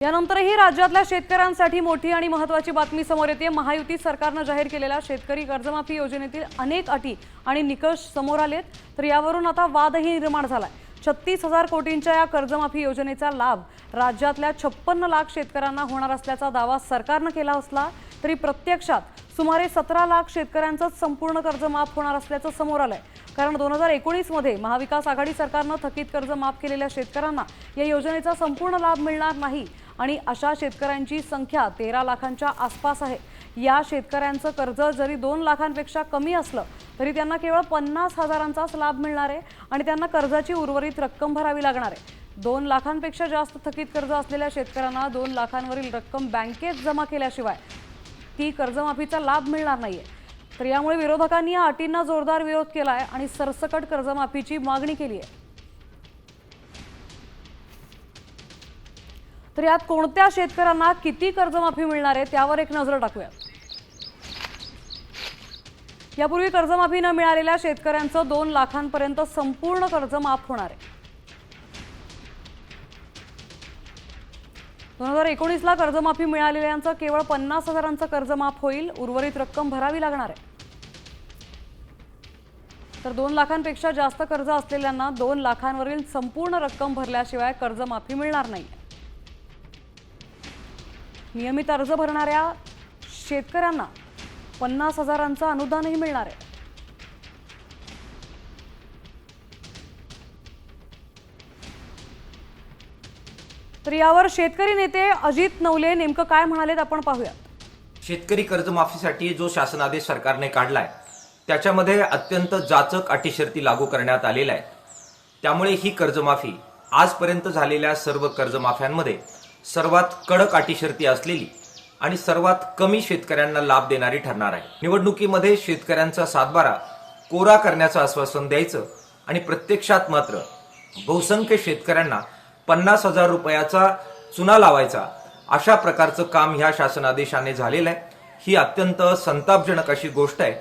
यानंतरही राज्यातल्या शेतकऱ्यांसाठी मोठी आणि महत्त्वाची बातमी समोर येते। महायुती सरकारने जाहीर केलेल्या शेतकरी कर्जमाफी योजनेतील अनेक अटी आणि निकष समोर आलेत, तर यावरून आता वादही निर्माण झालाय। 36,000 कोटींच्या या कर्जमाफी योजनेचा लाभ राज्यातल्या 56 लाख शेतकऱ्यांना होणार असल्याचा दावा सरकारने केला असला तरी प्रत्यक्षात सुमारे 17 लाख शेतकऱ्यांचंच संपूर्ण कर्ज माफ होणार असल्याचं समोर आलंय। कारण 2019 मध्ये महाविकास आघाडी सरकारने थकीत कर्ज माफ केलेल्या शेतकऱ्यांना या योजनेचा संपूर्ण लाभ मिळणार नाही आणि अशा शेतकऱ्यांची संख्या 13 लाखांच्या आसपास आहे। या शेतकऱ्यांचं कर्ज जरी 2 लाखांपेक्षा कमी असलं तरी त्यांना केवळ 50,000चाच लाभ मिळणार आहे आणि त्यांना कर्जाची उर्वरित रक्कम भरावी लागणार आहे। 2 लाखांपेक्षा जास्त थकीत कर्ज असलेल्या शेतकऱ्यांना 2 लाखांवरील रक्कम बँकेत जमा केल्याशिवाय ती कर्जमाफीचा लाभ मिळणार नाहीये। तर यामुळे विरोधकांनी या अटींना जोरदार विरोध केलाय आणि सरसकट कर्जमाफीची मागणी केली आहे। तर यात कोणत्या शेतकऱ्यांना किती कर्जमाफी मिळणार आहे त्यावर एक नजर टाकूया। यापूर्वी कर्जमाफी न मिळालेल्या शेतकऱ्यांचं 2 लाखांपर्यंत संपूर्ण कर्ज माफ होणार आहे। 2019 ला कर्जमाफी मिळालेल्यांचं केवळ 50,000चं कर्ज माफ होईल, उर्वरित रक्कम भरावी लागणार आहे। तर 2 लाखांपेक्षा जास्त कर्ज असलेल्यांना 2 लाखांवरील संपूर्ण रक्कम भरल्याशिवाय कर्जमाफी मिळणार नाही। नियमित अर्ज भरणाऱ्या शेतकऱ्यांना 50,000चं अनुदानही मिळणार आहे। तर यावर शेतकरी नेते अजित नवले नेमकं काय म्हणालेत आपण पाहूया। शेतकरी कर्जमाफीसाठी जो शासन आदेश सरकारने काढलाय त्याच्यामध्ये अत्यंत जाचक अटी शर्ती लागू करण्यात आलेल्या आहेत। त्यामुळे ही कर्जमाफी आजपर्यंत झालेल्या सर्व कर्जमाफ्यांमध्ये सर्वात कडक अटी शर्ती असलेली आणि सर्वात कमी शेतकऱ्यांना लाभ देणारी ठरणार आहे। निवडणुकीमध्ये शेतकऱ्यांचा सातबारा कोरा करण्याचं आश्वासन द्यायचं आणि प्रत्यक्षात मात्र बहुसंख्य शेतकऱ्यांना 50,000 रुपयाचा चुना लावायचा अशा प्रकारचं काम ह्या शासन आदेशाने झालेलं आहे। ही अत्यंत संतापजनक अशी गोष्ट आहे।